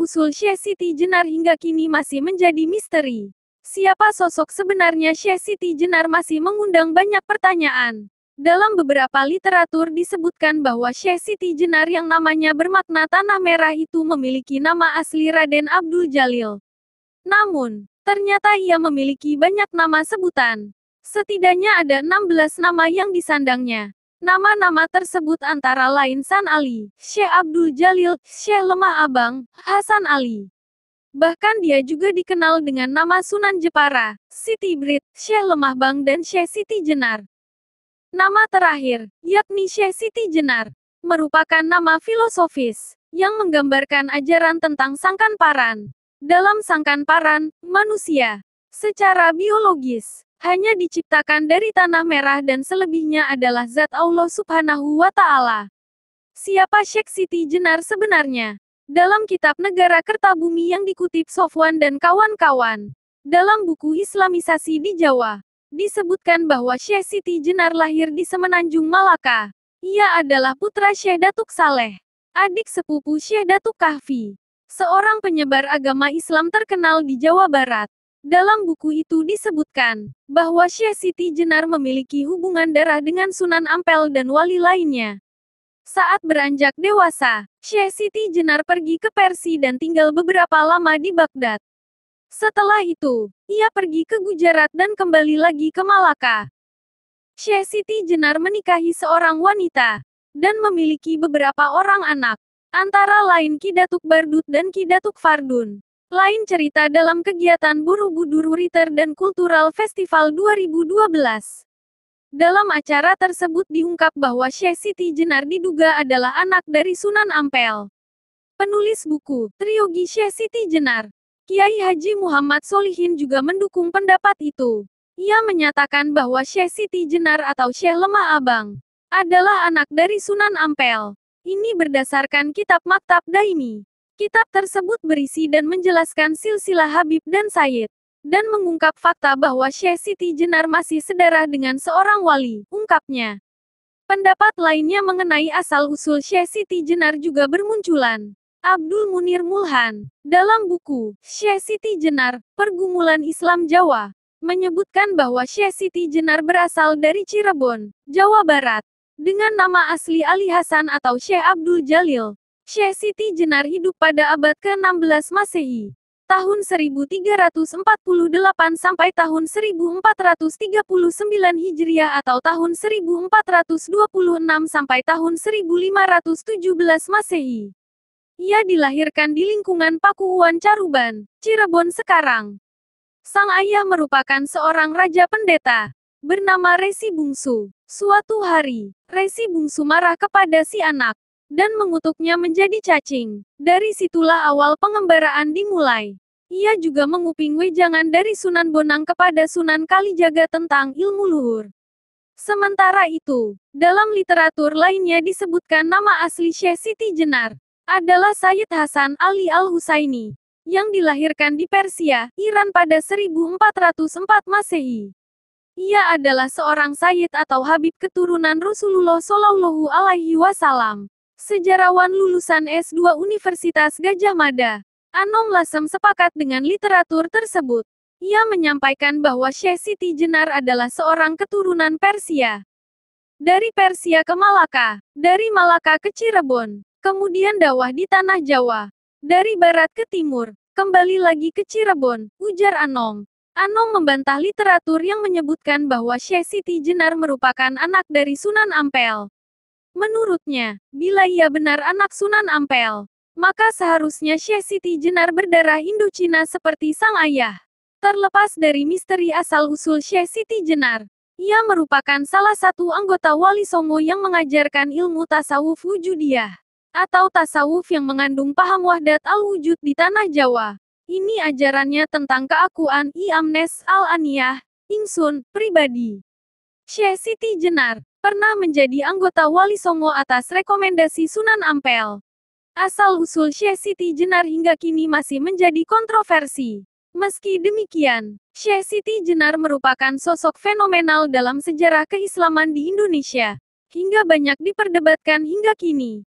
asal-usul Syekh Siti Jenar hingga kini masih menjadi misteri. Siapa sosok sebenarnya Syekh Siti Jenar masih mengundang banyak pertanyaan. Dalam beberapa literatur disebutkan bahwa Syekh Siti Jenar yang namanya bermakna Tanah Merah itu memiliki nama asli Raden Abdul Jalil. Namun, ternyata ia memiliki banyak nama sebutan. Setidaknya ada 16 nama yang disandangnya. Nama-nama tersebut antara lain San Ali, Syekh Abdul Jalil, Syekh Lemah Abang, Hasan Ali. Bahkan dia juga dikenal dengan nama Sunan Jepara, Siti Brit, Syekh Lemah Bang dan Syekh Siti Jenar. Nama terakhir, yakni Syekh Siti Jenar, merupakan nama filosofis, yang menggambarkan ajaran tentang Sangkan Paran. Dalam Sangkan Paran, manusia, secara biologis, hanya diciptakan dari tanah merah dan selebihnya adalah zat Allah Subhanahu wa Ta'ala. Siapa Syekh Siti Jenar sebenarnya? Dalam kitab Negara Kertabumi yang dikutip Sofwan dan kawan-kawan, dalam buku Islamisasi di Jawa, disebutkan bahwa Syekh Siti Jenar lahir di Semenanjung Malaka. Ia adalah putra Syekh Datuk Saleh, adik sepupu Syekh Datuk Kahfi, seorang penyebar agama Islam terkenal di Jawa Barat. Dalam buku itu disebutkan bahwa Syekh Siti Jenar memiliki hubungan darah dengan Sunan Ampel dan wali lainnya. Saat beranjak dewasa, Syekh Siti Jenar pergi ke Persia dan tinggal beberapa lama di Baghdad. Setelah itu, ia pergi ke Gujarat dan kembali lagi ke Malaka. Syekh Siti Jenar menikahi seorang wanita dan memiliki beberapa orang anak, antara lain Ki Datuk Bardut dan Ki Datuk Fardun. Lain cerita dalam kegiatan Borobudur Writer dan Cultural Festival 2012. Dalam acara tersebut diungkap bahwa Syekh Siti Jenar diduga adalah anak dari Sunan Ampel. Penulis buku, Triogi Syekh Siti Jenar, Kiai Haji Muhammad Solihin juga mendukung pendapat itu. Ia menyatakan bahwa Syekh Siti Jenar atau Syekh Lemah Abang adalah anak dari Sunan Ampel. Ini berdasarkan kitab Maktab Daimi. Kitab tersebut berisi dan menjelaskan silsilah Habib dan Sayyid, dan mengungkap fakta bahwa Syekh Siti Jenar masih sedarah dengan seorang wali, ungkapnya. Pendapat lainnya mengenai asal-usul Syekh Siti Jenar juga bermunculan. Abdul Munir Mulhan, dalam buku Syekh Siti Jenar, Pergumulan Islam Jawa, menyebutkan bahwa Syekh Siti Jenar berasal dari Cirebon, Jawa Barat, dengan nama asli Ali Hasan atau Syekh Abdul Jalil. Syekh Siti Jenar hidup pada abad ke-16 Masehi, tahun 1348 sampai tahun 1439 Hijriah atau tahun 1426 sampai tahun 1517 Masehi. Ia dilahirkan di lingkungan Pakuwuan Caruban, Cirebon sekarang. Sang ayah merupakan seorang raja pendeta, bernama Resi Bungsu. Suatu hari, Resi Bungsu marah kepada si anak, dan mengutuknya menjadi cacing. Dari situlah awal pengembaraan dimulai. Ia juga menguping wejangan dari Sunan Bonang kepada Sunan Kalijaga tentang ilmu luhur. Sementara itu, dalam literatur lainnya disebutkan nama asli Syekh Siti Jenar adalah Sayyid Hasan Ali Al-Husaini, yang dilahirkan di Persia, Iran pada 1404 Masehi. Ia adalah seorang Sayyid atau Habib keturunan Rasulullah Shallallahu Alaihi Wasallam. Sejarawan lulusan S2 Universitas Gadjah Mada, Anom Lasem sepakat dengan literatur tersebut. Ia menyampaikan bahwa Syekh Siti Jenar adalah seorang keturunan Persia. Dari Persia ke Malaka, dari Malaka ke Cirebon, kemudian dakwah di Tanah Jawa. Dari barat ke timur, kembali lagi ke Cirebon, ujar Anom. Anom membantah literatur yang menyebutkan bahwa Syekh Siti Jenar merupakan anak dari Sunan Ampel. Menurutnya, bila ia benar anak Sunan Ampel, maka seharusnya Syekh Siti Jenar berdarah Indochina seperti sang ayah. Terlepas dari misteri asal-usul Syekh Siti Jenar, ia merupakan salah satu anggota Wali Songo yang mengajarkan ilmu tasawuf wujudiyah, atau tasawuf yang mengandung paham wahdat al-wujud di Tanah Jawa. Ini ajarannya tentang keakuan I'amnes al-aniyah, ingsun, pribadi. Syekh Siti Jenar pernah menjadi anggota Wali Songo atas rekomendasi Sunan Ampel. Asal-usul Syekh Siti Jenar hingga kini masih menjadi kontroversi. Meski demikian, Syekh Siti Jenar merupakan sosok fenomenal dalam sejarah keislaman di Indonesia, hingga banyak diperdebatkan hingga kini.